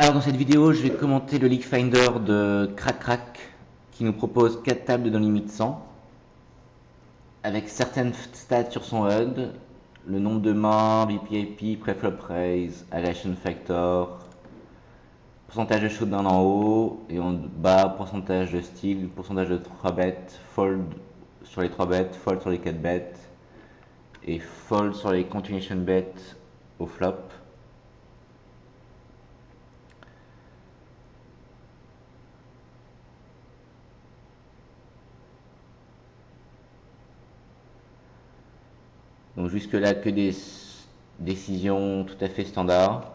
Alors dans cette vidéo, je vais commenter le League Finder de Crac qui nous propose 4 tables de non limite 100 avec certaines stats sur son HUD, le nombre de mains, BPIP, preflop raise, aggression factor, pourcentage de showdown en haut et en bas, pourcentage de steal, pourcentage de 3 bêtes, fold sur les 3 bêtes, fold sur les 4 bêtes et fold sur les continuation bêtes au flop. Donc jusque là que des décisions tout à fait standards.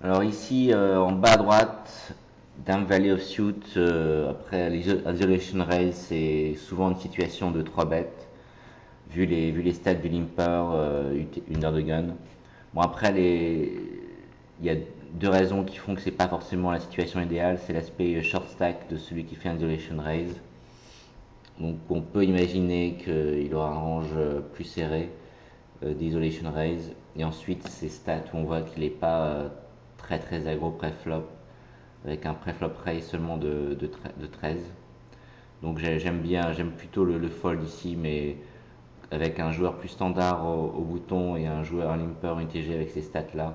Alors ici en bas à droite, Dame Valley of Suit, après l'Isolation Raise, c'est souvent une situation de 3 bêtes, vu les stats du limper, Under the Gun. Bon après, il y a deux raisons qui font que c'est pas forcément la situation idéale, c'est l'aspect short stack de celui qui fait un Isolation Raise. Donc on peut imaginer qu'il aura un range plus serré d'Isolation Raise. Et ensuite, ces stats où on voit qu'il n'est pas très très aggro pré-flop, avec un pré-flop raise seulement de 13. Donc j'aime plutôt le fold ici, mais avec un joueur plus standard au bouton et un joueur un limper, une TG avec ces stats là,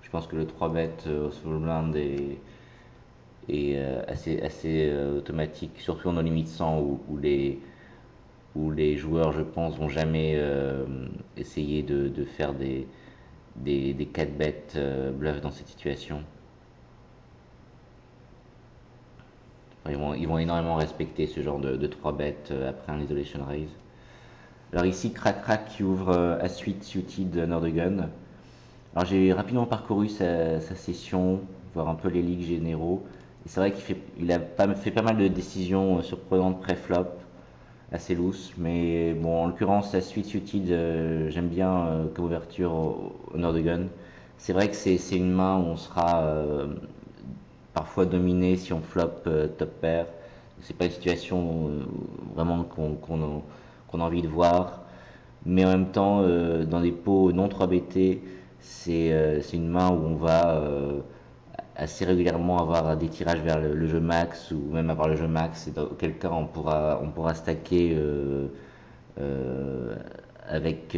je pense que le 3 bet au small blind est assez automatique, surtout en no limit 100 où les joueurs, je pense, vont jamais essayer de faire des 4 bêtes bluff dans cette situation. Ils vont énormément respecter ce genre de 3 bêtes après un isolation raise. Alors ici, Crac qui ouvre à suite suited Nordegun. Alors j'ai rapidement parcouru sa session, voir un peu les ligues généraux. Et c'est vrai il a fait pas mal de décisions surprenantes pré-flop, assez loose. Mais bon, en l'occurrence, la suite suited, j'aime bien comme ouverture au Nordegun. C'est vrai que c'est une main où on sera parfois dominé si on flop top pair. C'est pas une situation vraiment qu'on a envie de voir. Mais en même temps, dans des pots non 3BT, c'est une main où on va assez régulièrement avoir des tirages vers le jeu max ou même avoir le jeu max. Et dans quel cas on pourra stacker euh, avec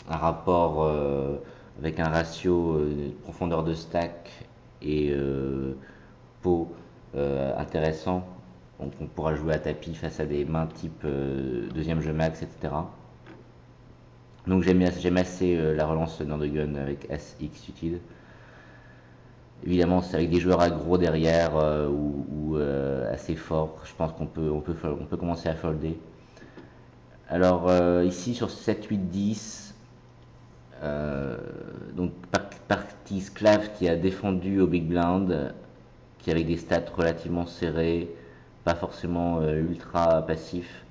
un rapport, avec un ratio de profondeur de stack et pot intéressant. Donc on pourra jouer à tapis face à des mains type deuxième jeu max, etc. Donc j'aime assez la relance Nordegun avec SX utile. Évidemment, c'est avec des joueurs aggro derrière ou assez forts. Je pense on peut commencer à folder. Alors ici sur 7, 8, 10, donc partie Sclave qui a défendu au Big Blind, qui avec des stats relativement serrés, pas forcément ultra passif.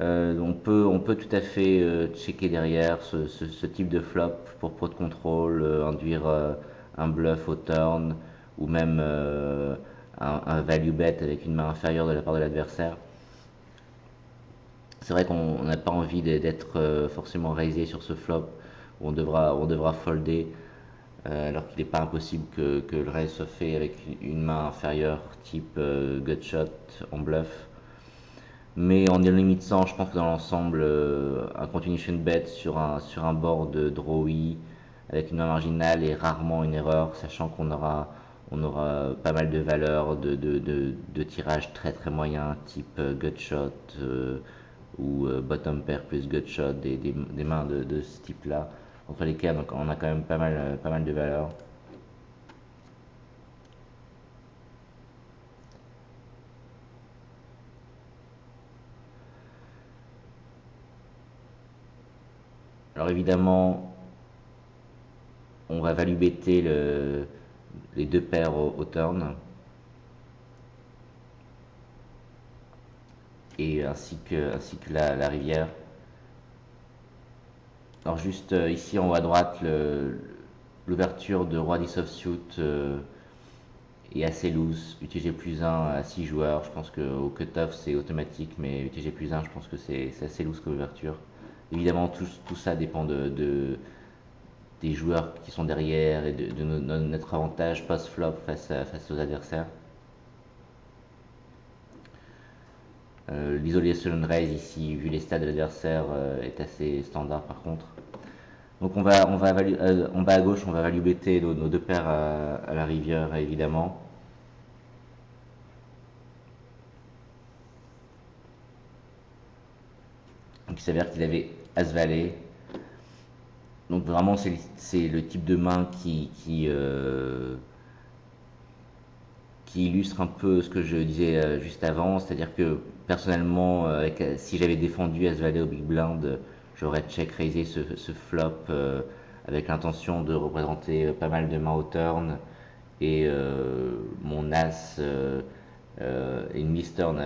On peut tout à fait checker derrière ce type de flop pour pot de contrôle, induire un bluff au turn ou même un value bet avec une main inférieure de la part de l'adversaire. C'est vrai qu'on n'a pas envie d'être forcément raisé sur ce flop où on devra folder alors qu'il n'est pas impossible que le raise soit fait avec une main inférieure type gutshot en bluff. Mais en limite 100, je pense que dans l'ensemble, un continuation bet sur un board de drawy avec une main marginale est rarement une erreur, sachant on aura pas mal de valeurs de tirage très très moyen, type gutshot ou bottom pair plus gutshot, des mains de ce type-là, entre lesquelles donc, on a quand même pas mal de valeurs. Alors évidemment, on va value better les deux paires au turn. Et ainsi que la rivière. Alors juste ici en haut à droite, l'ouverture de Roi 10 of Suit est assez loose. UTG plus 1 à 6 joueurs, je pense qu'au cut-off c'est automatique, mais UTG plus 1, je pense que c'est assez loose comme ouverture. Évidemment, tout ça dépend des joueurs qui sont derrière et de notre avantage post-flop face aux adversaires. L'isolation raise ici, vu les stats de l'adversaire, est assez standard par contre. Donc en bas à gauche, on va value better nos deux paires à la rivière évidemment. Donc il s'avère qu'il avait As-Valet. Donc vraiment c'est le type de main qui illustre un peu ce que je disais juste avant, c'est-à-dire que personnellement, si j'avais défendu As-Valet au Big Blind, j'aurais check-raisé ce flop avec l'intention de représenter pas mal de mains au turn et mon As et une miss-turn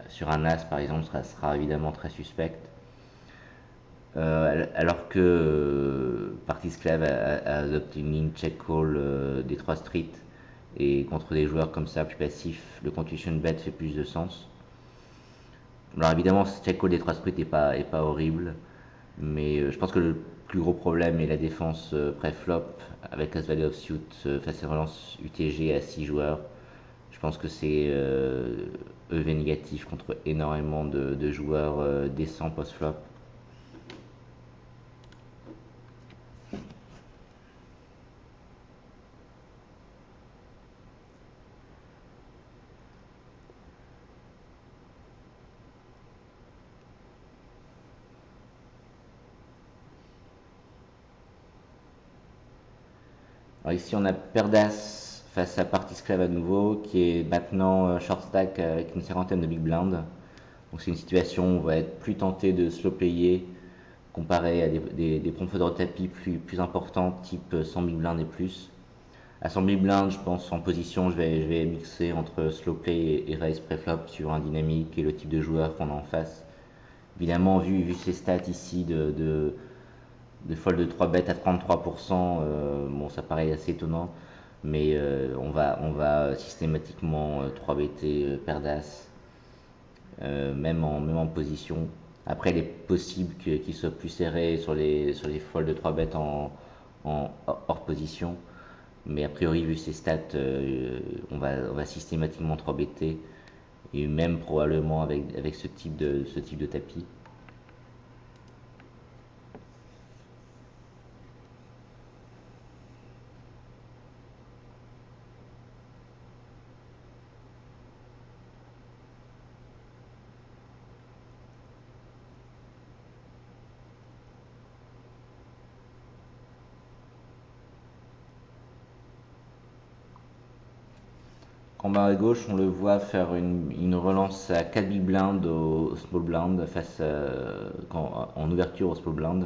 sur un As par exemple sera évidemment très suspecte. Alors que Party Sclave a adopté une ligne check call des 3 streets et contre des joueurs comme ça plus passifs, le contusion bet fait plus de sens. Alors évidemment, ce check call des 3 streets est pas horrible, mais je pense que le plus gros problème est la défense pré-flop avec As-Valet offsuit face à une relance UTG à 6 joueurs. Je pense que c'est EV négatif contre énormément de joueurs décents post-flop. Alors ici on a Perdas face à Party Sclave à nouveau, qui est maintenant short stack avec une cinquantaine de big blind. Donc c'est une situation où on va être plus tenté de slow player comparé à des profondeurs de tapis plus importantes, type 100 big blind et plus. À 100 big blind, je pense en position, je vais mixer entre slow play et raise pré-flop suivant la dynamique et le type de joueur qu'on a en face. Évidemment, vu ces stats ici de fold de 3 bêtes à 33%, bon ça paraît assez étonnant, mais on va systématiquement 3 better paire d'as, même en position. Après, il est possible qu'il soit plus serré sur les folds de 3 bêtes hors position, mais a priori, vu ses stats, on va systématiquement 3 better, et même probablement avec ce type de tapis. En bas à gauche, on le voit faire une relance à 4 big blind au small blind en ouverture au small blind.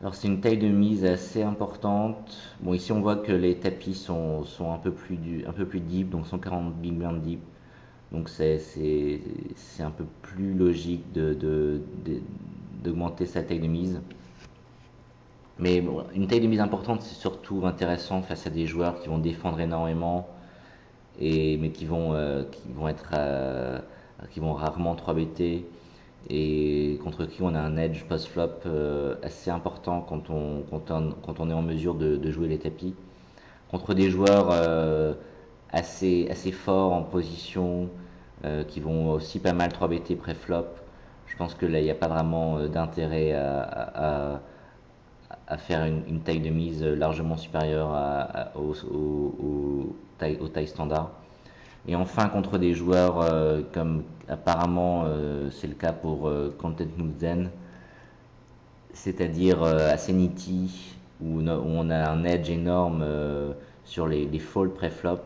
Alors c'est une taille de mise assez importante. Bon ici on voit que les tapis sont un peu plus deep, donc 140 big blind deep. Donc c'est un peu plus logique d'augmenter sa taille de mise. Mais bon, une taille de mise importante, c'est surtout intéressant face à des joueurs qui vont défendre énormément mais qui vont rarement 3 BT et contre qui on a un edge post-flop assez important quand on est en mesure de jouer les tapis. Contre des joueurs assez forts en position qui vont aussi pas mal 3 BT pré-flop, je pense que là il n'y a pas vraiment d'intérêt à faire une taille de mise largement supérieure aux tailles standards. Et enfin, contre des joueurs comme apparemment c'est le cas pour Content Knudsen, c'est-à-dire Asenity, où on a un edge énorme sur les folds pré-flop,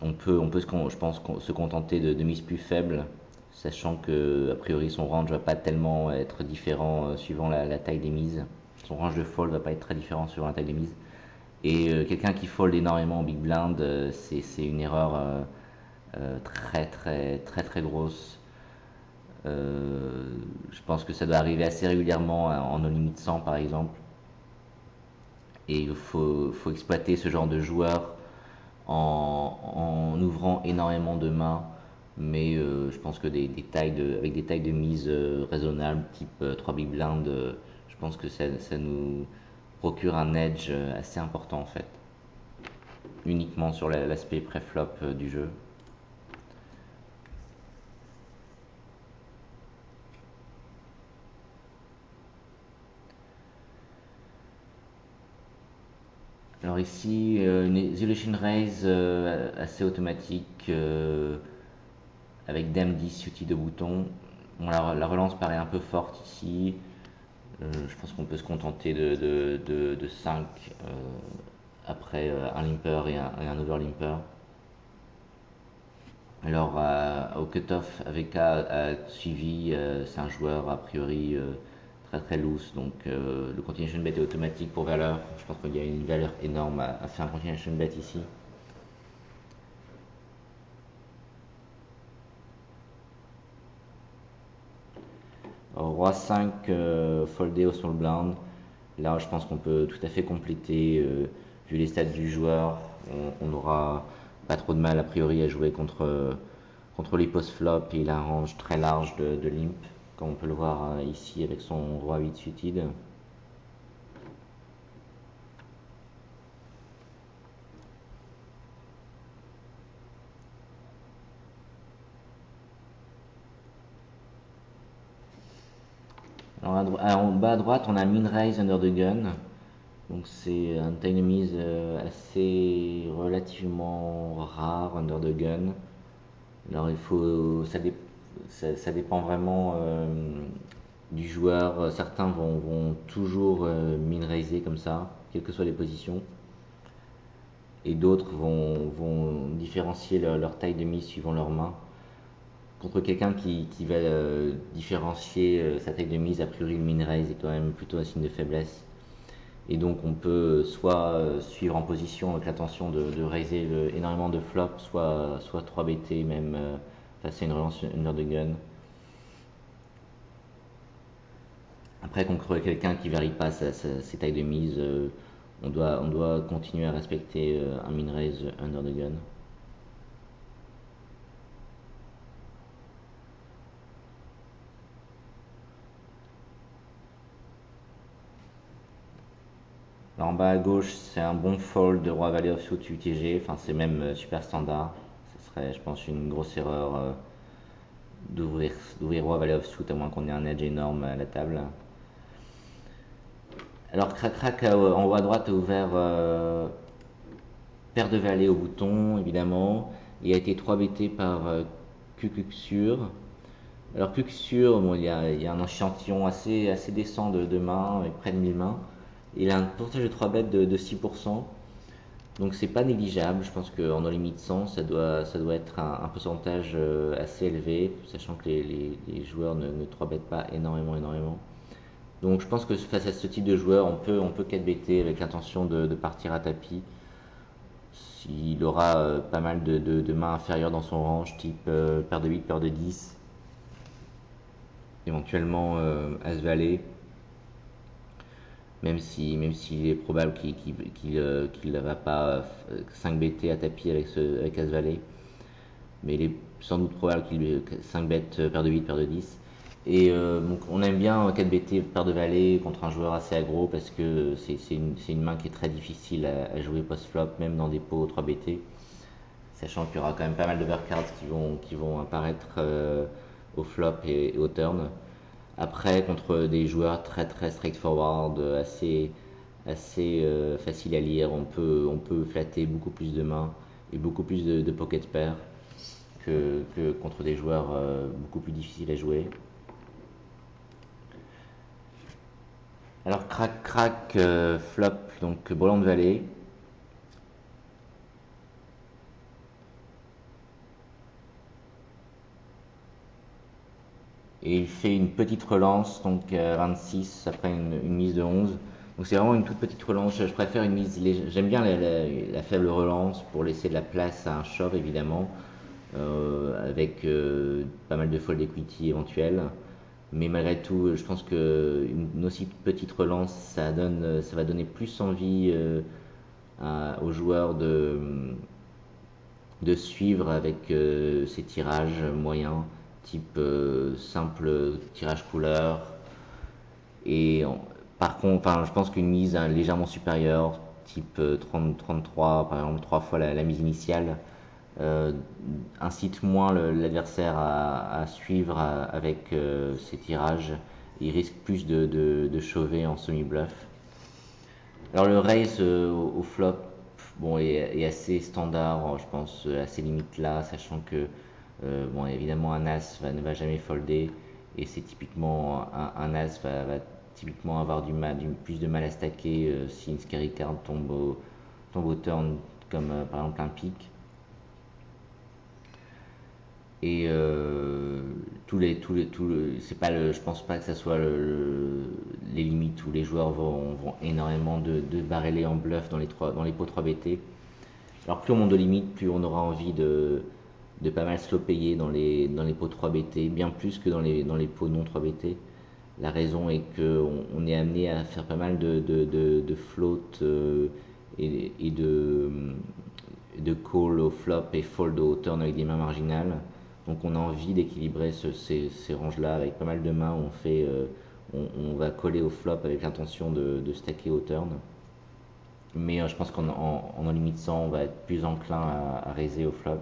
on peut je pense, se contenter de mises plus faibles, sachant que a priori son range va pas tellement être différent suivant la taille des mises. Son range de fold va pas être très différent suivant la taille des mises. Et quelqu'un qui fold énormément en big blind, c'est une erreur très grosse. Je pense que ça doit arriver assez régulièrement en no limit 100 par exemple. Et il faut exploiter ce genre de joueur ouvrant énormément de mains, mais je pense que avec des tailles de mise raisonnables, type 3 big blind, je pense que ça nous procure un edge assez important en fait, uniquement sur l'aspect pré-flop du jeu. Alors ici, une Isolation Raise assez automatique, avec Dame 10 suited de boutons. Bon, la relance paraît un peu forte ici. Je pense qu'on peut se contenter de 5 après un limper et un overlimper. Alors au cutoff avec a suivi, c'est un joueur a priori très très loose, donc le continuation bet est automatique pour valeur. Je pense qu'il y a une valeur énorme à faire un continuation bet ici. Roi 5 foldé au small blind. Là, je pense qu'on peut tout à fait compléter, vu les stats du joueur. On n'aura pas trop de mal a priori à jouer contre les post-flop et il a un range très large de limp, comme on peut le voir ici avec son roi 8 suited. Alors en bas à droite, on a min raise under the gun. Donc c'est un taille de mise assez relativement rare under the gun. Alors ça dépend vraiment du joueur. Certains vont toujours min raiser comme ça, quelles que soient les positions. Et d'autres vont différencier leur taille de mise suivant leur main. Contre quelqu'un qui va différencier sa taille de mise, a priori le min raise est quand même plutôt un signe de faiblesse. Et donc on peut soit suivre en position avec l'intention de raiser énormément de flops, soit 3BT même face à une relance under the gun. Après contre quelqu'un qui ne varie pas ses tailles de mise, on doit continuer à respecter un min raise under the gun. Alors en bas à gauche, c'est un bon fold de roi valet offsuit UTG, enfin c'est même super standard. Ce serait, je pense, une grosse erreur d'ouvrir roi valet offsuit à moins qu'on ait un edge énorme à la table. Alors crac en haut à droite a ouvert paire de valet au bouton évidemment, et a été 3BT par Cucuxure. Alors Cucuxure, bon, il y a un échantillon assez décent de mains, avec près de 1000 mains. Il a un pourcentage de 3 bêtes de 6%, donc c'est pas négligeable. Je pense qu'en no limit 100, ça doit être un pourcentage assez élevé, sachant que les joueurs ne 3 bettent pas énormément. Donc je pense que face à ce type de joueur, on peut 4BT avec l'intention de partir à tapis. S'il aura pas mal de mains inférieures dans son range, type paire de 8, paire de 10, éventuellement As-Valet, même s'il est probable qu'il ne va pas 5BT à tapis avec As-Valet, mais il est sans doute probable qu'il 5 bête paire de 8, paire de 10. Et donc on aime bien 4BT paire de valet contre un joueur assez aggro parce que c'est une main qui est très difficile à jouer post-flop, même dans des pots 3BT, sachant qu'il y aura quand même pas mal d'overcards qui vont apparaître au flop et au turn. Après, contre des joueurs très très straightforward, assez facile à lire, on peut flatter beaucoup plus de mains et beaucoup plus de pocket pairs que contre des joueurs beaucoup plus difficiles à jouer. Alors crac flop, donc brelan de valet. Et il fait une petite relance, donc 26 après une mise de 11. Donc c'est vraiment une toute petite relance. Je préfère une mise j'aime bien la faible relance pour laisser de la place à un shove évidemment, avec pas mal de fold equity éventuel. Mais malgré tout, je pense que une aussi petite relance, ça va donner plus envie aux joueurs de de suivre avec ces tirages moyens, type simple tirage couleur. Et par contre, enfin, je pense qu'une mise légèrement supérieure, type 30-33, par exemple 3 fois la mise initiale, euh, incite moins l'adversaire à suivre avec ses tirages. Il risque plus de chauver en semi-bluff. Alors le raise au flop bon, est assez standard, je pense, à ces limites-là, sachant que bon, évidemment un as ne va jamais folder, et c'est typiquement un as va typiquement avoir plus de mal à stacker si une scary card tombe au turn, comme par exemple un pic. Et c'est pas je pense pas que ça soit les limites où les joueurs vont énormément de barreler en bluff dans les pots 3 BT. Alors plus on monte de limites, plus on aura envie de pas mal slow payer dans les pots 3 BT, bien plus que dans les pots non 3 BT. La raison est qu'on est amené à faire pas mal de float et de call au flop et fold au turn avec des mains marginales. Donc on a envie d'équilibrer ces ranges-là avec pas mal de mains. On va coller au flop avec l'intention de stacker au turn. Mais je pense qu'en limite 100, on va être plus enclin à raiser au flop.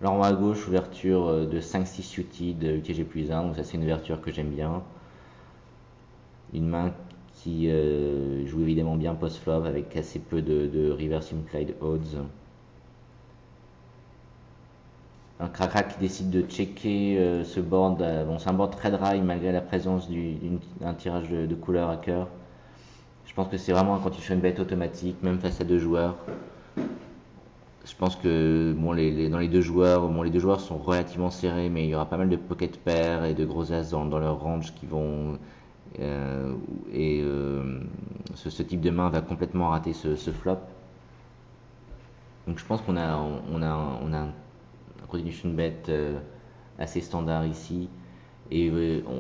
Alors en haut à gauche, ouverture de 5-6 suited UTG plus 1, donc ça c'est une ouverture que j'aime bien. Une main qui joue évidemment bien post-flop avec assez peu de reverse implied odds. Un crack qui décide de checker ce board. Bon, c'est un board très dry malgré la présence d'un tirage de couleur à cœur. Je pense que c'est vraiment un continuation bet automatique, même face à 2 joueurs. Je pense que bon, dans les 2 joueurs, bon, les 2 joueurs sont relativement serrés, mais il y aura pas mal de pocket pairs et de gros as dans leur range qui vont. Et ce type de main va complètement rater ce flop. Donc je pense qu'on a un continuation bet assez standard ici. Et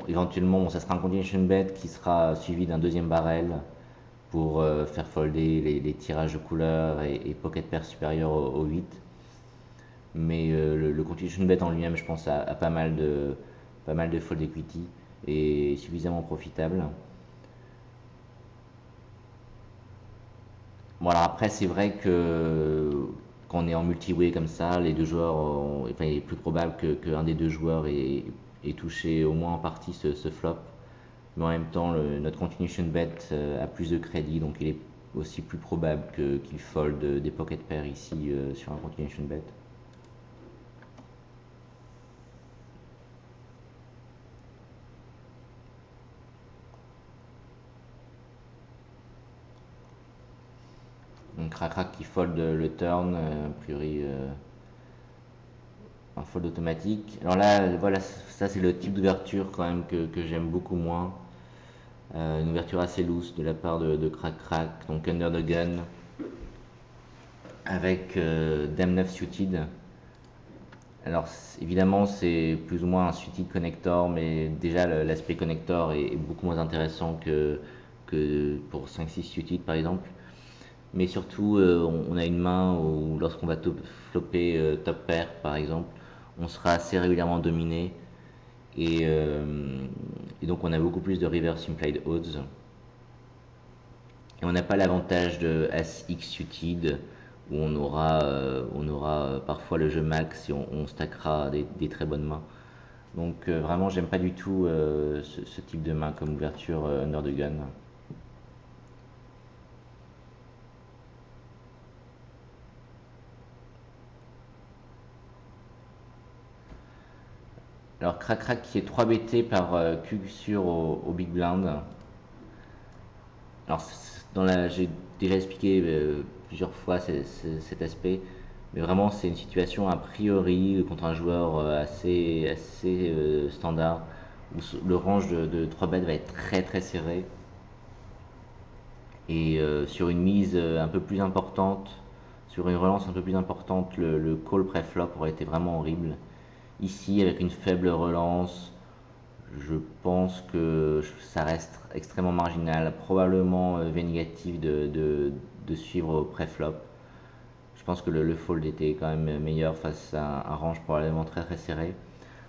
éventuellement, bon, ça sera un continuation bet qui sera suivi d'un deuxième barrel pour faire folder les tirages de couleur et pocket pair supérieur au 8. Mais le continuation bet en lui-même, je pense, a pas mal de fold equity et suffisamment profitable. Bon, alors après, c'est vrai que quand on est en multi-way comme ça, les 2 joueurs, enfin, il est plus probable qu'un des 2 joueurs ait touché au moins en partie ce flop. Mais en même temps, notre continuation bet a plus de crédit, donc il est aussi plus probable qu'il fold des pocket pairs ici sur un continuation bet. Donc crac qui fold le turn, a priori un fold automatique. Alors là, voilà, ça c'est le type d'ouverture quand même que j'aime beaucoup moins. Une ouverture assez loose de la part de crac, donc under the gun, avec dame 9 suited. Alors évidemment c'est plus ou moins un suited connector, mais déjà l'aspect connector est beaucoup moins intéressant que pour 5-6 suited par exemple. Mais surtout on a une main où lorsqu'on va flopper top pair par exemple, on sera assez régulièrement dominé et donc on a beaucoup plus de reverse implied odds. Et on n'a pas l'avantage de As-X suited où on aura parfois le jeu max et on stackera des très bonnes mains. Donc vraiment j'aime pas du tout ce type de main comme ouverture under the gun. Alors crac qui est 3 BT par Q sur au big blind. Alors j'ai déjà expliqué plusieurs fois cet aspect, mais vraiment c'est une situation a priori contre un joueur assez standard où le range de 3 bêtes va être très très serré et sur une mise un peu plus importante, sur une relance un peu plus importante, le call pré-flop aurait été vraiment horrible. Ici avec une faible relance, Je pense que ça reste extrêmement marginal, probablement vénégatif de suivre au pré-flop. Je pense que le fold était quand même meilleur face à un range probablement très très serré.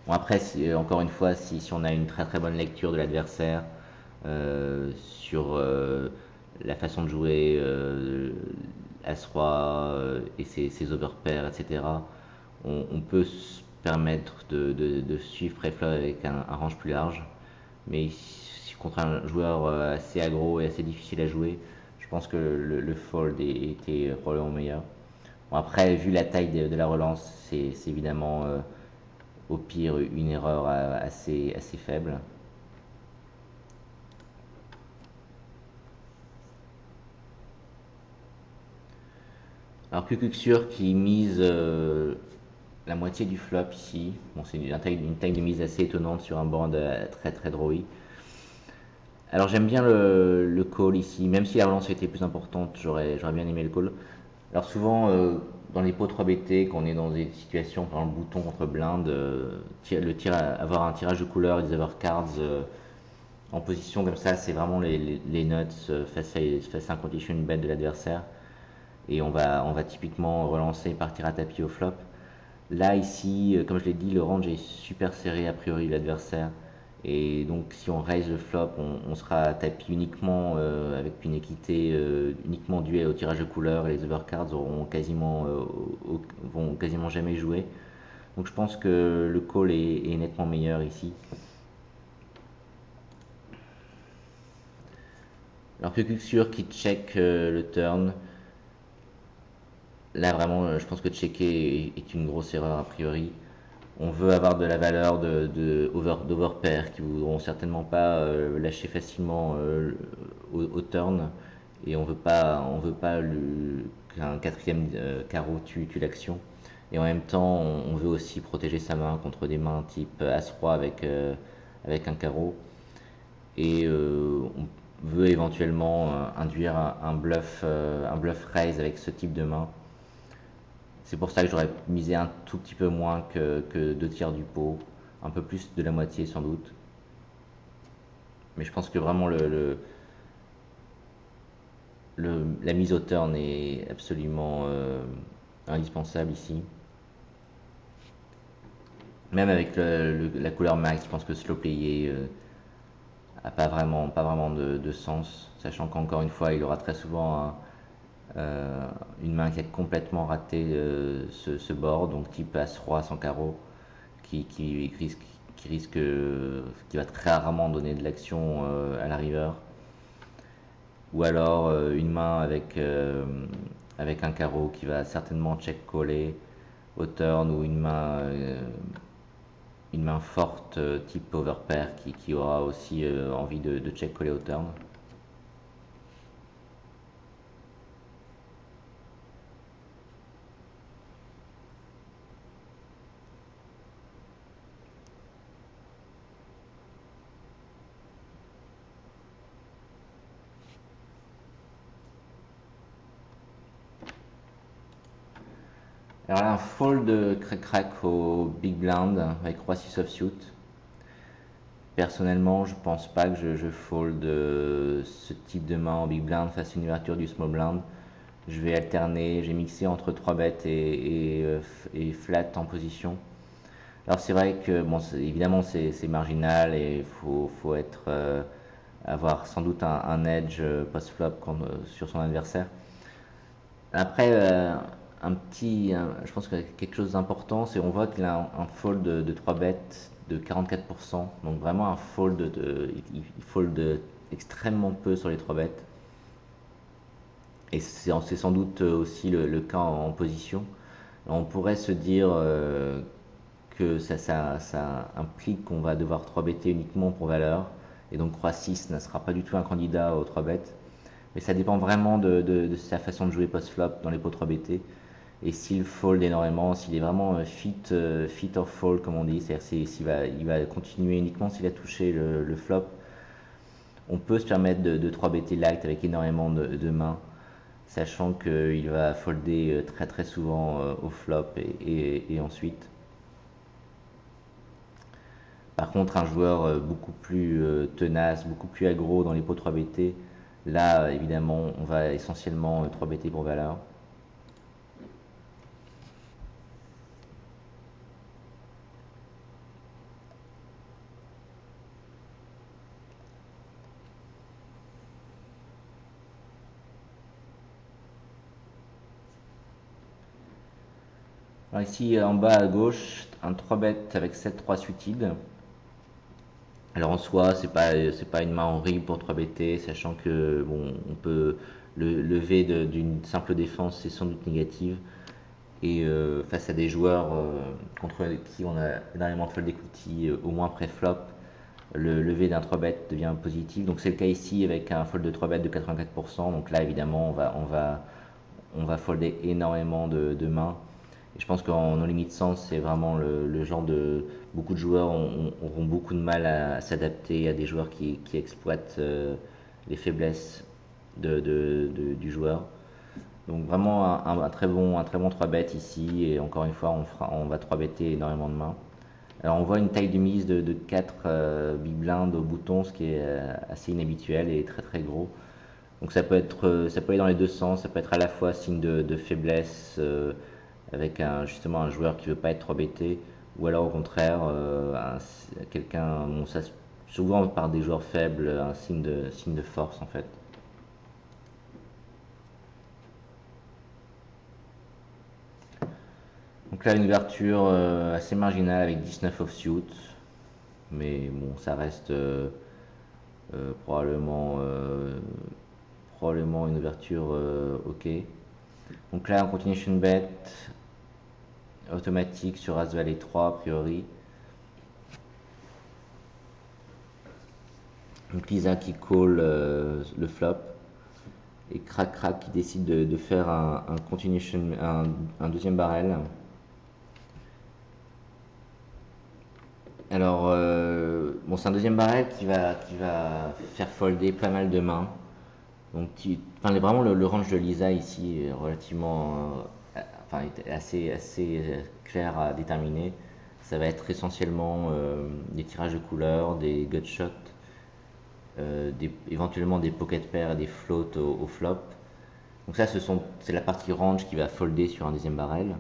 Bon après, encore une fois, si on a une très très bonne lecture de l'adversaire sur la façon de jouer As-Roi et ses overpairs, etc., on peut se permettre de suivre pré-flop avec un range plus large. Mais si contre un joueur assez aggro et assez difficile à jouer, je pense que le fold était probablement meilleur. Bon, après, vu la taille de la relance, c'est évidemment au pire une erreur assez faible. Alors Kukuxur qui mise la moitié du flop ici. Bon, c'est une taille de mise assez étonnante sur un board très très drawy. Alors j'aime bien le call ici, même si la relance était plus importante, j'aurais bien aimé le call. Alors souvent, dans les pots 3BT, quand on est dans des situations, par exemple bouton contre blinde, avoir un tirage de couleur et des overcards en position comme ça, c'est vraiment les nuts face à un condition bet de l'adversaire. Et on va typiquement relancer, partir à tapis au flop. Là, ici, comme je l'ai dit, le range est super serré a priori de l'adversaire. Et donc, si on raise le flop, on sera à tapis uniquement avec une équité uniquement due au tirage de couleurs. Et les overcards vont quasiment jamais jouer. Donc, je pense que le call est nettement meilleur ici. Alors que Kuxur qui check le turn, là vraiment, je pense que checker est une grosse erreur a priori. On veut avoir de la valeur d'overpair qui voudront certainement pas lâcher facilement au turn et on veut pas qu'un quatrième carreau tue l'action. Et en même temps, on veut aussi protéger sa main contre des mains type As-Roi avec un carreau. Et on veut éventuellement induire un bluff raise avec ce type de main. C'est pour ça que j'aurais misé un tout petit peu moins que deux tiers du pot, un peu plus de la moitié sans doute. Mais je pense que vraiment la mise au turn est absolument indispensable ici. Même avec la couleur max, je pense que slow player a pas vraiment de sens, sachant qu'encore une fois, il aura très souvent une main qui a complètement raté ce board, donc type As-Roi sans carreau, qui risque, qui va très rarement donner de l'action à la river, ou alors une main avec un carreau qui va certainement check coller au turn, ou une main forte type overpair qui aura aussi envie de check coller au turn. Alors là, un fold crack-crack au big blind avec roi 6 offsuit. Personnellement, je pense pas que je fold ce type de main en big blind face à une ouverture du small blind. Je vais alterner, j'ai mixé entre 3 bêtes et flat en position. Alors c'est vrai que bon, évidemment c'est marginal et il faut avoir sans doute un edge post-flop sur son adversaire. Après, je pense que quelque chose d'important, c'est on voit qu'il a un fold de 3 bêtes de 44%. Donc vraiment un fold il fold extrêmement peu sur les 3 bêtes. Et c'est sans doute aussi le cas en position. Alors, on pourrait se dire que ça implique qu'on va devoir 3 bêter uniquement pour valeur. Et donc Roi 6 ne sera pas du tout un candidat aux 3 bêtes. Mais ça dépend vraiment de sa façon de jouer post-flop dans les pots 3BT. Et s'il fold énormément, s'il est vraiment fit or fold comme on dit, c'est-à-dire il va continuer uniquement s'il a touché le flop, on peut se permettre de 3BT light avec énormément de mains, sachant qu'il va folder très très souvent au flop et ensuite. Par contre, un joueur beaucoup plus tenace, beaucoup plus aggro dans les pots 3BT, là, évidemment, on va essentiellement 3BT pour valeur. Alors ici, en bas à gauche, un 3-bet avec 7-3 suited. Alors en soi, c'est pas une main horrible pour 3BT, sachant que bon, on peut le lever d'une simple défense, c'est sans doute négative. Et face à des joueurs contre qui on a énormément de fold equity, au moins pré-flop, le lever d'un 3-bet devient positif. Donc c'est le cas ici avec un fold de 3-bet de 84%. Donc là, évidemment, on va folder énormément de mains. Et je pense qu'en no limit sense, c'est vraiment le genre de. Beaucoup de joueurs auront beaucoup de mal à s'adapter à des joueurs qui exploitent les faiblesses du joueur. Donc vraiment un très bon 3 bet ici. Et encore une fois, on va 3 better énormément de mains. Alors on voit une taille de mise de 4 big blind au bouton, ce qui est assez inhabituel et très très gros. Donc ça peut aller dans les deux sens, ça peut être à la fois signe de faiblesse avec justement un joueur qui veut pas être 3BT, ou alors au contraire quelqu'un, bon, ça souvent par des joueurs faibles, un signe de force en fait. Donc là une ouverture assez marginale avec 19 offsuit, mais bon ça reste probablement une ouverture ok. Donc là, en continuation bet, automatique sur As Valet 3 a priori. Donc Lisa qui call le flop. Et Crac Crac qui décide de faire un continuation, un deuxième barrel. Alors, bon, c'est un deuxième barrel qui va faire folder pas mal de mains. Donc, enfin, vraiment, le range de Lisa ici est relativement, enfin, est assez clair à déterminer. Ça va être essentiellement des tirages de couleurs, des gutshots, éventuellement des pocket pairs et des floats au flop. Donc ça, c'est la partie range qui va folder sur un deuxième barrel.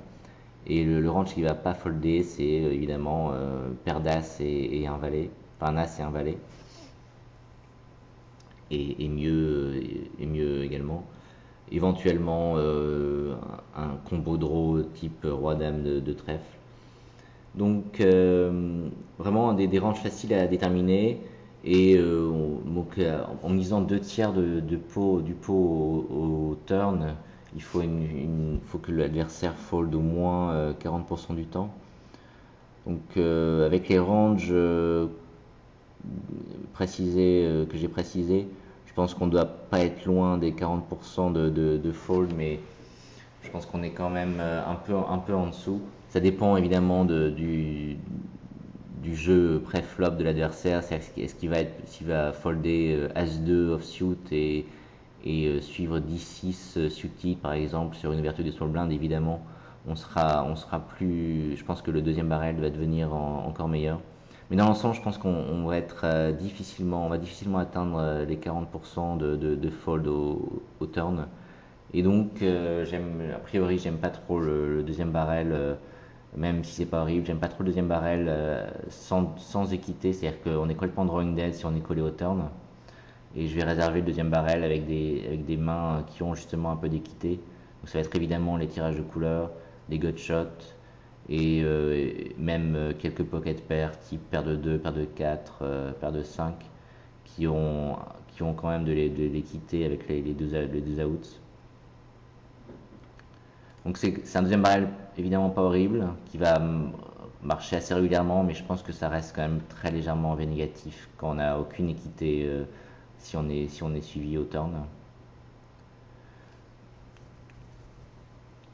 Et le range qui va pas folder, c'est évidemment paire d'as et un valet, enfin un as et un valet, et mieux également. Éventuellement un combo draw type roi-dame de trèfle. Donc vraiment des ranges faciles à déterminer. Et donc, en misant 2 tiers du pot au turn, il faut que l'adversaire fold au moins 40% du temps. Donc avec les ranges que j'ai précisés, je pense qu'on ne doit pas être loin des 40% de fold, mais je pense qu'on est quand même un peu en dessous. Ça dépend évidemment du jeu pré-flop de l'adversaire. S'il va folder As-2 offsuit et suivre 10-6 suited par exemple sur une ouverture du small blind, évidemment, on sera plus. Je pense que le deuxième barrel va devenir encore meilleur. Mais dans l'ensemble, je pense qu'on va être on va difficilement atteindre les 40% de fold au turn. Et donc, a priori, j'aime pas trop le deuxième barrel, même si c'est pas horrible. J'aime pas trop le deuxième barrel sans équité, c'est-à-dire qu'on est complètement drawing dead si on est collé au turn. Et je vais réserver le deuxième barrel avec des mains qui ont justement un peu d'équité. Donc ça va être évidemment les tirages de couleurs, les gutshots et même quelques pocket pairs type paire de 2, paire de 4, paire de 5 qui ont quand même de l'équité avec les deux outs. Donc c'est un deuxième barrel évidemment pas horrible, qui va marcher assez régulièrement, mais je pense que ça reste quand même très légèrement V négatif quand on n'a aucune équité si on est suivi au turn.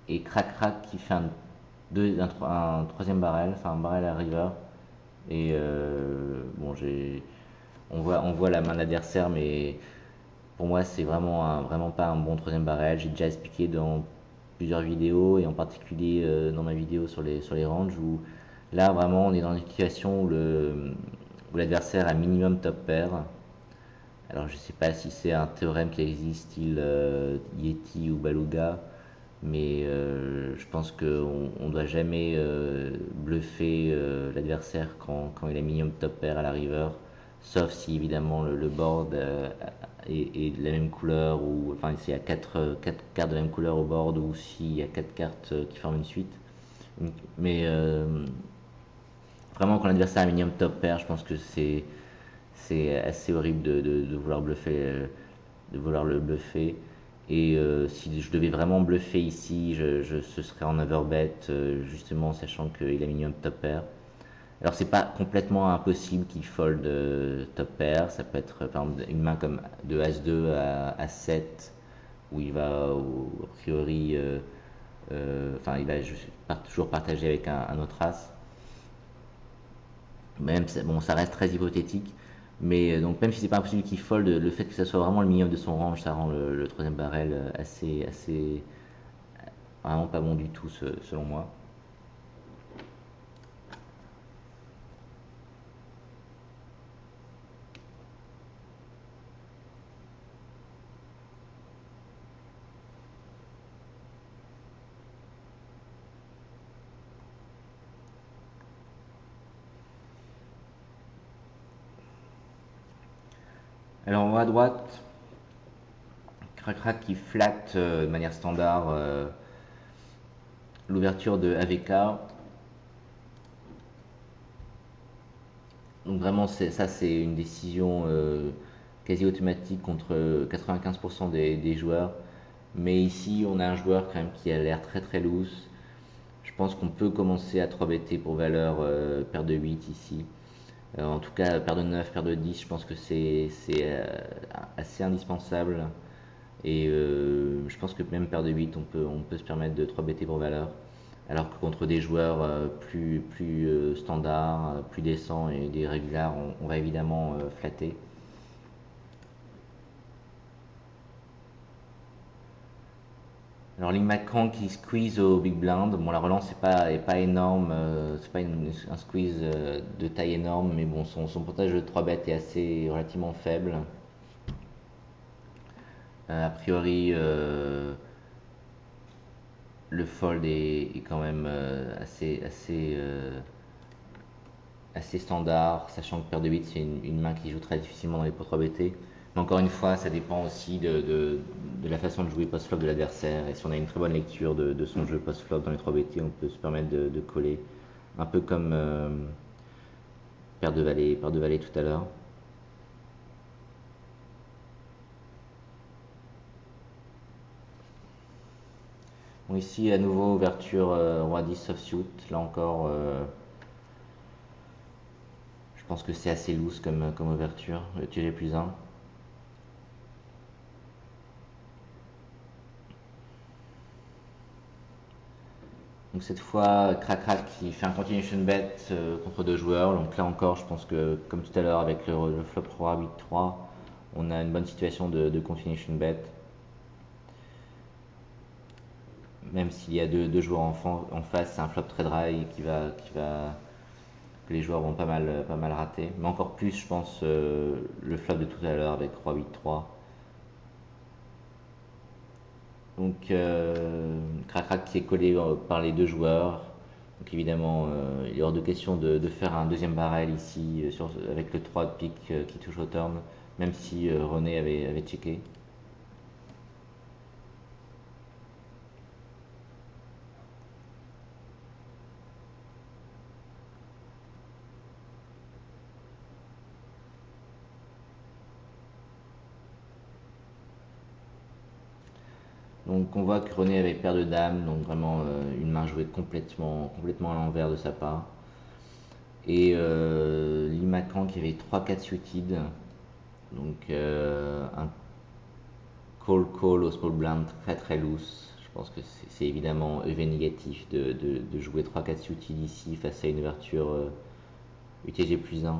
Et Crac Crac qui fait un troisième barrel, enfin un barrel à river. Et bon, on voit la main de l'adversaire, mais pour moi, c'est vraiment pas un bon troisième barrel. J'ai déjà expliqué dans plusieurs vidéos, et en particulier dans ma vidéo sur les ranges, où Là, vraiment, on est dans une situation où l'adversaire a minimum top pair. Alors, je ne sais pas si c'est un théorème qui existe, style Yeti ou Beluga, mais je pense qu'on ne doit jamais bluffer l'adversaire quand il a minimum top pair à la river, sauf si évidemment le board est de la même couleur, ou enfin s'il y a 4 cartes de la même couleur au board, ou s'il y a 4 cartes qui forment une suite. Mais vraiment, quand l'adversaire a minimum top pair, je pense que c'est assez horrible de vouloir bluffer, de vouloir le bluffer. Et si je devais vraiment bluffer ici, ce serait en overbet, justement, sachant qu'il a minimum top pair. Alors c'est pas complètement impossible qu'il fold top pair, ça peut être par exemple une main comme de As-2 à As-7, où il va a priori, enfin il va toujours partager avec un autre As. Même, bon, ça reste très hypothétique, mais donc même si c'est pas impossible qu'il fold, le fait que ça soit vraiment le minimum de son range, ça rend le troisième barrel assez, vraiment pas bon du tout selon moi. Alors on va à droite, crac-crac qui flatte de manière standard l'ouverture de AVK. Donc vraiment ça c'est une décision quasi automatique contre 95% des joueurs. Mais ici on a un joueur quand même qui a l'air très très loose. Je pense qu'on peut commencer à 3-better pour valeur paire de 8 ici. En tout cas, paire de 9, paire de 10, je pense que c'est assez indispensable. Et je pense que même paire de 8, on peut se permettre de 3-better pour valeur. Alors que contre des joueurs plus standards, plus décents et des régulars, on va évidemment flatter. Alors Macan qui squeeze au big blind, bon la relance est pas énorme, c'est pas un squeeze de taille énorme, mais bon son pourcentage de 3 bêtes est assez relativement faible. A priori le fold est quand même assez standard, sachant que paire de 8 c'est une main qui joue très difficilement dans les pots 3BT. Mais encore une fois, ça dépend aussi de la façon de jouer post-flop de l'adversaire. Et si on a une très bonne lecture de son jeu post-flop dans les 3BT, on peut se permettre de coller. Un peu comme paire de valet tout à l'heure. Bon, ici, à nouveau, ouverture roi 10 offsuit. Là encore, je pense que c'est assez loose comme ouverture. TG plus 1. Donc cette fois, crac-crac qui fait un continuation bet contre deux joueurs. Donc là encore, je pense que comme tout à l'heure avec le flop roi 8-3, on a une bonne situation de continuation bet. Même s'il y a deux joueurs en face, c'est un flop très dry que les joueurs vont pas mal rater. Mais encore plus, je pense, le flop de tout à l'heure avec roi 8-3. Donc crac-crac qui est collé par les deux joueurs. Donc évidemment, il est hors de question de faire un deuxième barrel ici avec le 3 de pique qui touche au turn, même si René avait checké. Donc on voit que René avait paire de dames, donc vraiment une main jouée complètement à l'envers de sa part. Et Limacan qui avait 3-4 suited, donc un call au small blind très très loose. Je pense que c'est évidemment EV négatif de jouer 3-4 suited ici face à une ouverture UTG plus 1.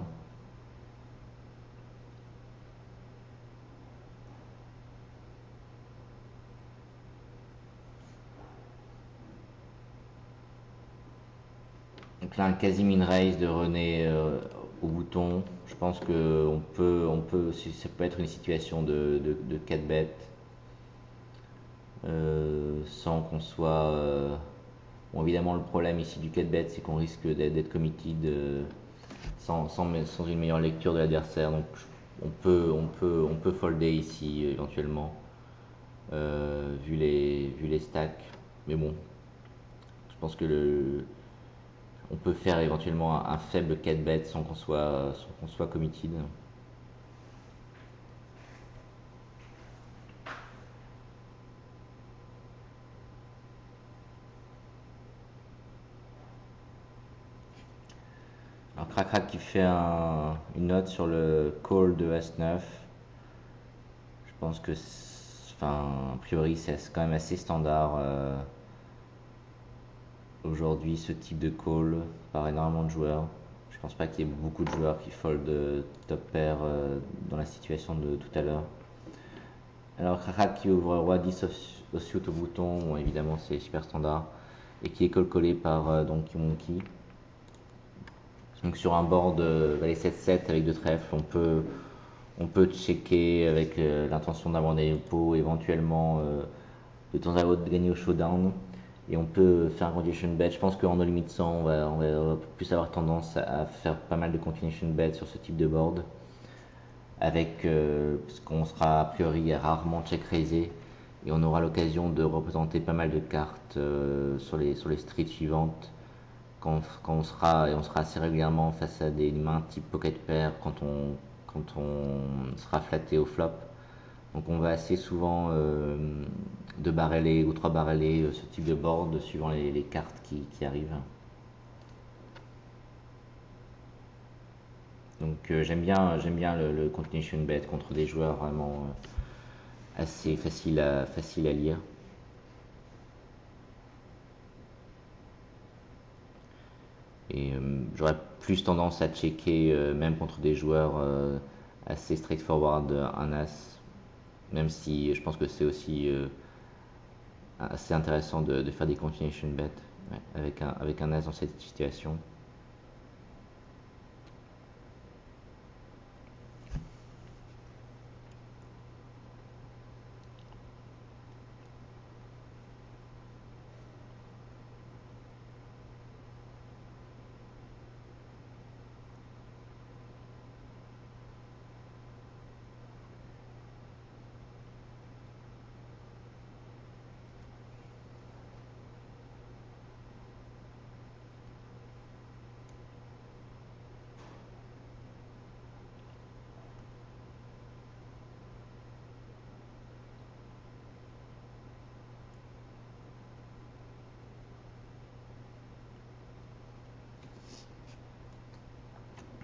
Donc là, un quasi min raise de René au bouton. Je pense que ça peut être une situation de 4 bêtes sans qu'on soit. Bon, évidemment, le problème ici du 4 bêtes, c'est qu'on risque d'être committed sans une meilleure lecture de l'adversaire. Donc on peut folder ici éventuellement, vu les stacks. Mais bon, je pense que on peut faire éventuellement un faible 4 bêtes sans qu'on soit committed. Alors Crac qui fait une note sur le call de As-9. Je pense que, enfin, a priori, c'est quand même assez standard aujourd'hui ce type de call par énormément de joueurs. Je pense pas qu'il y ait beaucoup de joueurs qui fold top pair dans la situation de tout à l'heure. Alors Crac qui ouvre roi 10 offsuit au bouton, bon, évidemment c'est super standard, et qui est call collé par Donkey Monkey. Donc sur un board valet 7-7 avec deux trèfles, on peut checker avec l'intention d'abandonner le pot, éventuellement de temps à autre gagner au showdown. Et on peut faire un continuation bet. Je pense qu'en no limit 100, on va plus avoir tendance à faire pas mal de continuation bet sur ce type de board. Parce qu'on sera a priori rarement check raisé. Et on aura l'occasion de représenter pas mal de cartes sur les streets suivantes. Quand on sera assez régulièrement face à des mains type pocket pair quand on sera flatté au flop. Donc on va assez souvent deux barrelés ou trois barrelés ce type de board suivant les cartes qui arrivent. Donc j'aime bien le continuation bet contre des joueurs vraiment assez faciles à lire. Et j'aurais plus tendance à checker même contre des joueurs assez straightforward un as, même si je pense que c'est aussi assez intéressant de faire des continuation bets avec un as dans cette situation.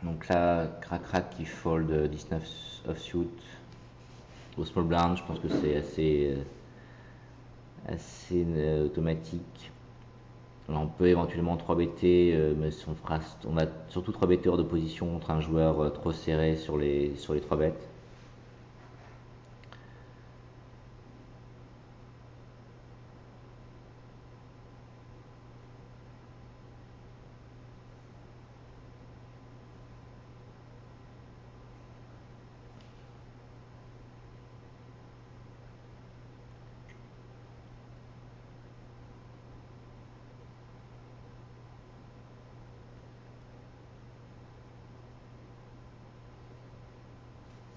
Donc là, crac qui fold 19 offsuit au small blind, je pense que c'est assez automatique. Alors on peut éventuellement 3-better, mais on va surtout 3-better hors de position contre un joueur trop serré sur les 3 bêtes.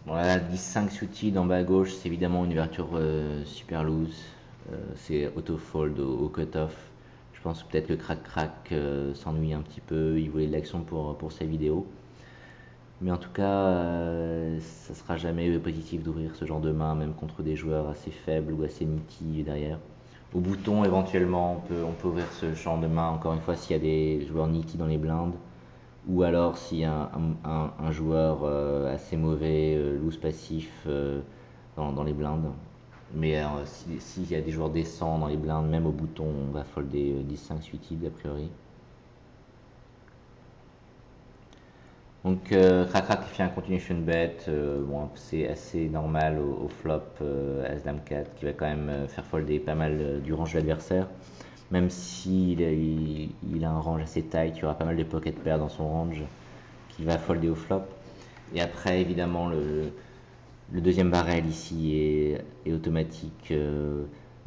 Voilà, 10-5 suited en bas à gauche, c'est évidemment une ouverture super loose. C'est auto-fold au cut-off. Je pense peut-être que crac s'ennuie un petit peu, il voulait de l'action pour sa vidéo. Mais en tout cas, ça sera jamais positif d'ouvrir ce genre de main, même contre des joueurs assez faibles ou assez nitty derrière. Au bouton, éventuellement, on peut ouvrir ce genre de main, encore une fois, s'il y a des joueurs nitty dans les blindes. Ou alors s'il y a un joueur assez mauvais, loose passif dans les blindes. Mais s'il y a des joueurs décents dans les blindes, même au bouton, on va folder 10-5 suited a priori. Donc crac qui fait un continuation bet, bon, c'est assez normal au flop As Dame 4 qui va quand même faire folder pas mal du range de l'adversaire. Même s'il il a un range assez tight, il y aura pas mal de pocket pairs dans son range qui va folder au flop. Et après, évidemment, le deuxième barrel ici est automatique.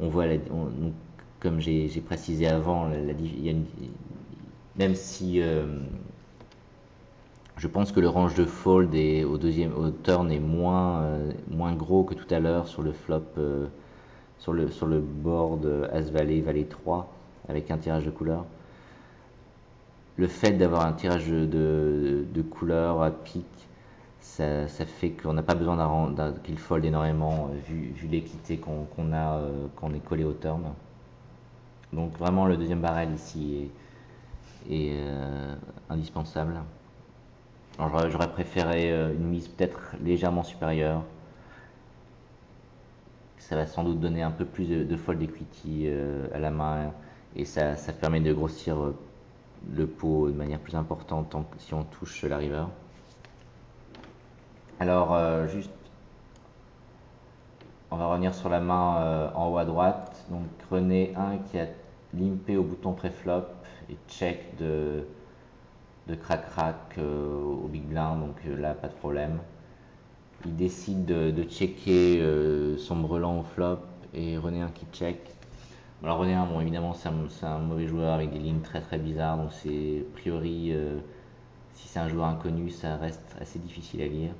On voit, comme j'ai précisé avant, même si je pense que le range de fold au turn est moins gros que tout à l'heure sur le flop, sur le board As-Valet, Valet 3, avec un tirage de couleur. Le fait d'avoir un tirage de couleur à pique, ça fait qu'on n'a pas besoin qu'il fold énormément, vu l'équité qu'on a quand on est collé au turn. Donc vraiment le deuxième barrel ici est indispensable. Alors j'aurais préféré une mise peut-être légèrement supérieure. Ça va sans doute donner un peu plus de fold equity à la main et ça permet de grossir le pot de manière plus importante si on touche la river. Alors juste, on va revenir sur la main en haut à droite. Donc René 1 qui a limpé au bouton préflop et check de crac-crac au big blind, donc là pas de problème. Il décide de checker son brelan au flop et René 1 qui check. Alors René 1, bon évidemment c'est un mauvais joueur avec des lignes très très bizarres, donc c'est a priori si c'est un joueur inconnu ça reste assez difficile à lire.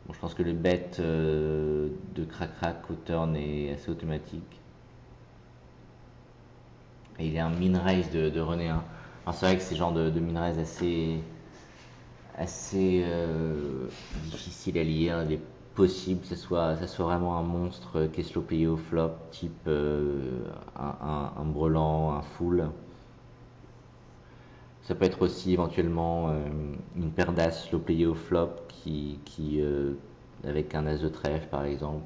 Bon, je pense que le bet de crac-crac au turn est assez automatique. Et il y a un min-raise de René 1. Alors c'est vrai que c'est le genre de min-raise assez difficile à lire. Il est possible que ça soit vraiment un monstre qui est slow payé au flop, type un brelan, un full. Ça peut être aussi éventuellement une paire d'as slow payé au flop avec un as de trèfle par exemple.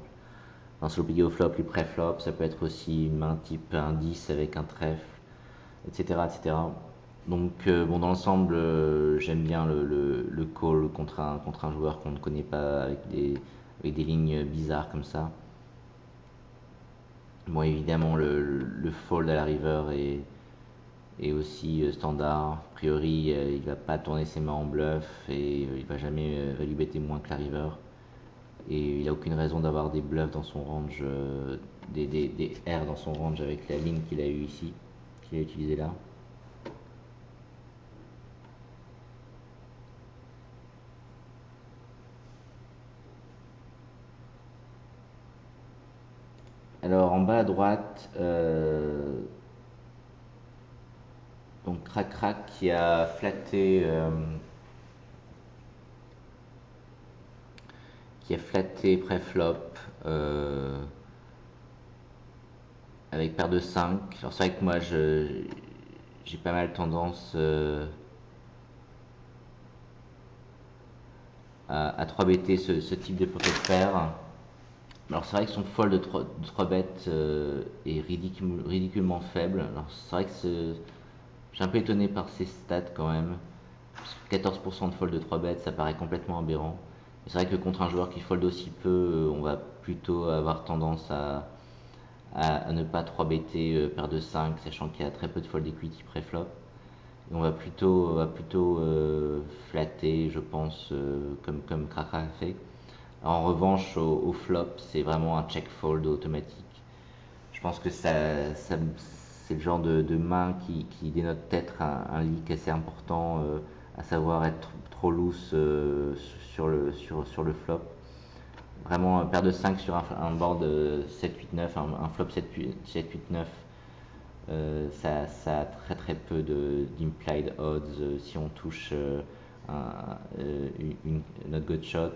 Un slow payé au flop, puis pré-flop, ça peut être aussi une main type un 10 avec un trèfle, etc. etc. Donc bon, dans l'ensemble, j'aime bien le call contre un joueur qu'on ne connaît pas avec des lignes bizarres comme ça. Bon, évidemment, le fold à la river est aussi standard. A priori, il va pas tourner ses mains en bluff et il va jamais value better moins que la river. Et il a aucune raison d'avoir des bluffs dans son range, des R dans son range avec la ligne qu'il a eu ici, qu'il a utilisé là. Alors en bas à droite, donc Crac Crac qui a flatté pré-flop avec paire de 5. Alors c'est vrai que moi j'ai pas mal tendance à 3-better ce type de pocket pair. Alors c'est vrai que son fold de 3 bêtes est ridiculement faible. Alors c'est vrai que je suis un peu étonné par ces stats quand même. 14% de fold de 3 bêtes, ça paraît complètement aberrant. C'est vrai que contre un joueur qui fold aussi peu, on va plutôt avoir tendance à ne pas 3-better paire de 5, sachant qu'il y a très peu de fold equity pré-flop. Et on va plutôt flatter, je pense, comme Krakra a fait. En revanche, au flop, c'est vraiment un check fold automatique. Je pense que c'est le genre de main qui dénote peut-être un leak assez important, à savoir être trop loose sur le flop. Vraiment, paire de 5 sur un board 7-8-9, un flop 7-8-9, ça a très très peu d'implied odds si on touche notre gut shot.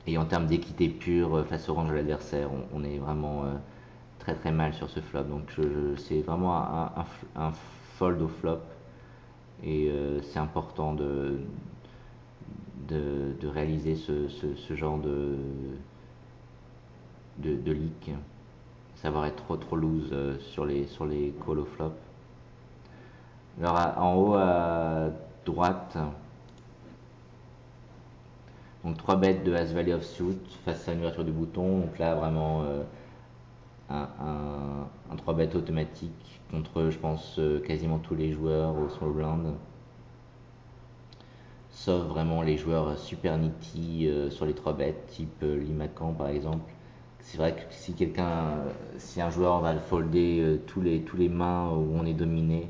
Et en termes d'équité pure face au range de l'adversaire, on est vraiment très très mal sur ce flop. Donc c'est vraiment un fold au flop. Et c'est important de réaliser ce genre de leak. Savoir être trop loose sur les calls au flop. Alors en haut à droite, donc 3 bêtes de As Valley of Suit face à une ouverture du bouton. Donc là vraiment un 3 bet automatique contre, je pense, quasiment tous les joueurs au small blind. Sauf vraiment les joueurs super nitty sur les 3 bêtes, type Limacan par exemple. C'est vrai que si un joueur va le folder tous les mains où on est dominé,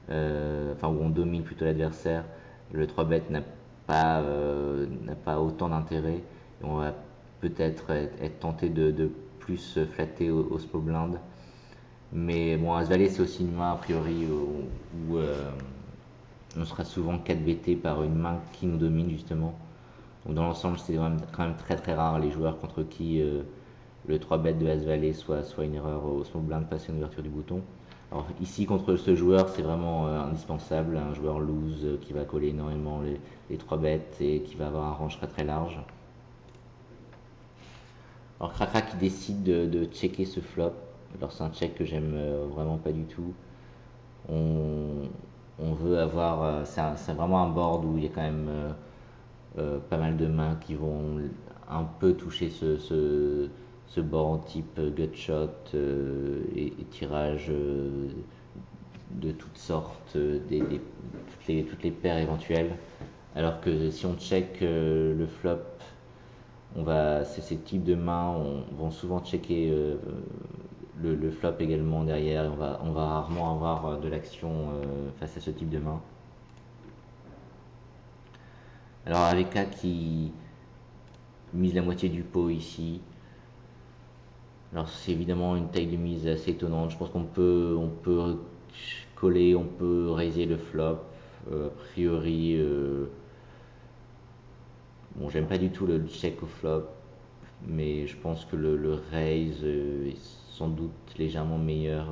enfin où on domine plutôt l'adversaire, le 3 bet n'a pas autant d'intérêt. Et on va peut-être être tenté de plus se flatter au small blind. Mais bon, As-Valet c'est aussi une main a priori où on sera souvent 4 BT par une main qui nous domine justement. Donc dans l'ensemble, c'est quand même très très rare les joueurs contre qui le 3 bet de As-Valet soit une erreur au small blind passer une ouverture du bouton. Alors ici contre ce joueur, c'est vraiment indispensable, un joueur loose qui va coller énormément les 3 bêtes et qui va avoir un range très très large. Alors Kraka qui décide de checker ce flop, alors c'est un check que j'aime vraiment pas du tout. On, on veut avoir, c'est vraiment un board où il y a quand même pas mal de mains qui vont un peu toucher ce board type gutshot et tirage de toutes sortes, toutes les paires éventuelles. Alors que si on check le flop, ces types de mains vont souvent checker le flop également derrière. On va rarement avoir de l'action face à ce type de main. Alors AVK qui mise la moitié du pot ici. Alors c'est évidemment une taille de mise assez étonnante. Je pense on peut coller, on peut raiser le flop. A priori, bon, j'aime pas du tout le check au flop, mais je pense que le raise est sans doute légèrement meilleur.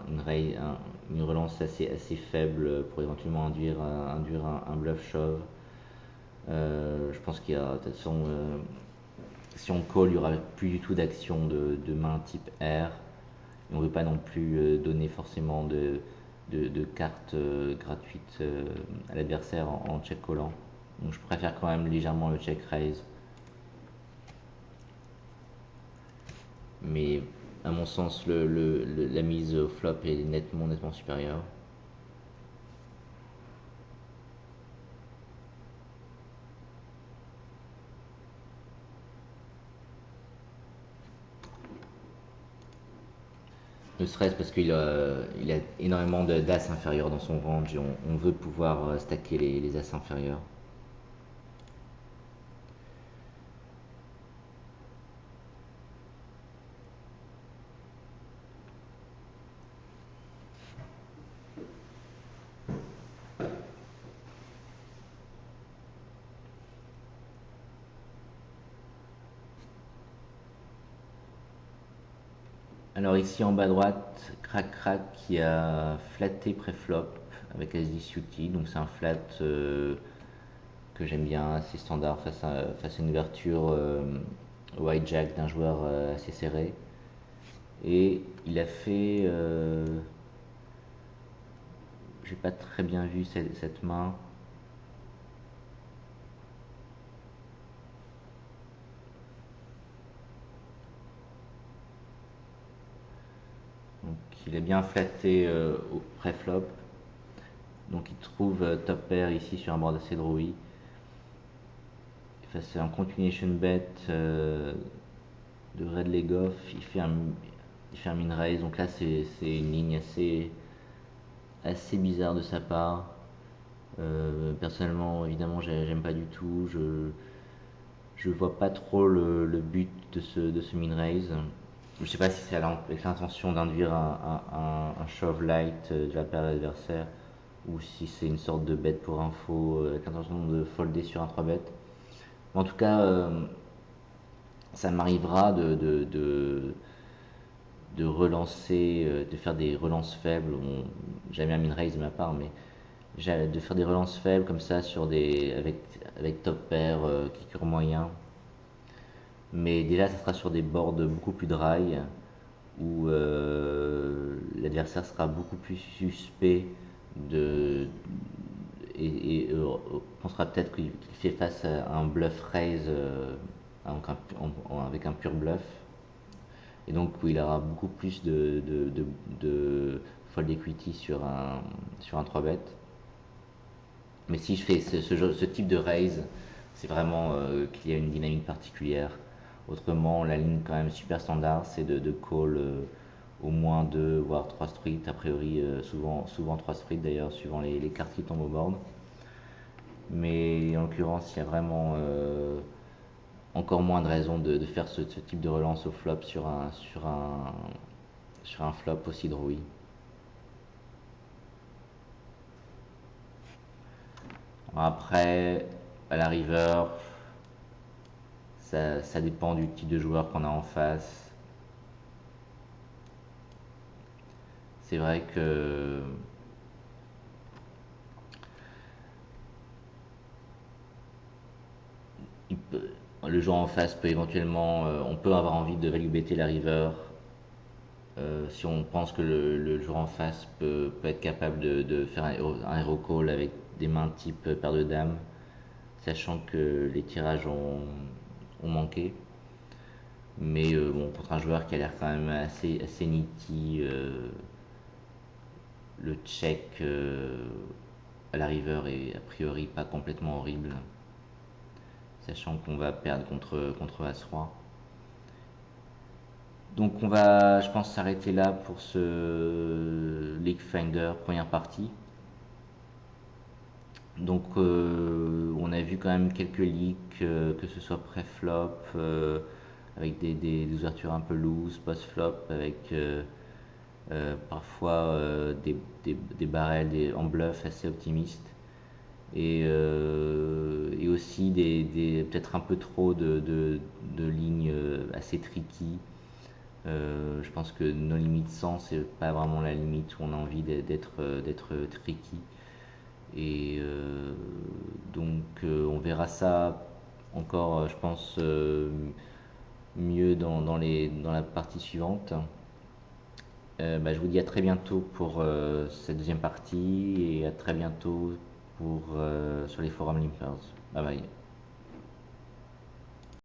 Une relance assez faible pour éventuellement induire un bluff shove. Je pense qu'il y a de toute façon, si on call, il n'y aura plus du tout d'action de main type R. On ne veut pas non plus donner forcément de cartes gratuites à l'adversaire en check collant. Donc je préfère quand même légèrement le check raise. Mais à mon sens, la mise au flop est nettement supérieure. Ne serait-ce parce il a énormément d'as inférieurs dans son range et on veut pouvoir stacker les as inférieurs. Alors ici en bas à droite, Crac Crac qui a flatté préflop avec As-10 suited, donc c'est un flat que j'aime bien, assez standard face à une ouverture white jack d'un joueur assez serré. Et il a fait, j'ai pas très bien vu cette main. Donc il a bien flatté au préflop. Donc il trouve top pair ici sur un board assez drawy. Face à un continuation bet de red leg off, il fait un min raise. Donc là c'est une ligne assez bizarre de sa part. Personnellement, évidemment, j'aime pas du tout. Je vois pas trop le but de ce min raise. Je sais pas si c'est avec l'intention d'induire un shove light de la paire adversaire ou si c'est une sorte de bet pour info avec l'intention de folder sur un 3 bet. En tout cas, ça m'arrivera de relancer, de faire des relances faibles. Bon, jamais un min raise de ma part, mais de faire des relances faibles comme ça avec top pair, kicker moyen. Mais déjà, ça sera sur des boards beaucoup plus dry où l'adversaire sera beaucoup plus suspect de, pensera peut-être qu'il fait face à un bluff raise avec un pur bluff. Et donc, oui, il aura beaucoup plus de fold equity sur un 3 bet. Mais si je fais ce type de raise, c'est vraiment qu'il y a une dynamique particulière. Autrement, la ligne quand même super standard, c'est de call au moins 2 voire 3 streets. A priori, souvent 3 streets d'ailleurs, suivant les cartes qui tombent au board. Mais en l'occurrence, il y a vraiment encore moins de raisons de faire ce type de relance au flop sur un flop aussi drawy. Après, à la river, ça dépend du type de joueur qu'on a en face. C'est vrai que le joueur en face peut éventuellement, on peut avoir envie de value better la river si on pense que le joueur en face peut être capable de faire un hero call avec des mains type paire de dames, sachant que les tirages ont manqué. Mais bon, contre un joueur qui a l'air quand même assez nitty, le check à la river est a priori pas complètement horrible, sachant qu'on va perdre contre As-Roi. Donc on va, je pense, s'arrêter là pour ce League Finder première partie. Donc on a vu quand même quelques leaks, que ce soit pré-flop, avec des ouvertures un peu loose, post-flop, avec parfois des barrels en bluff assez optimistes. Et aussi peut-être un peu trop de lignes assez tricky. Je pense que nos limites 100, c'est pas vraiment la limite où on a envie d'être tricky. Et donc on verra ça encore, je pense, mieux dans la partie suivante. Bah, je vous dis à très bientôt pour cette deuxième partie et à très bientôt sur les forums Limpers. Bye bye.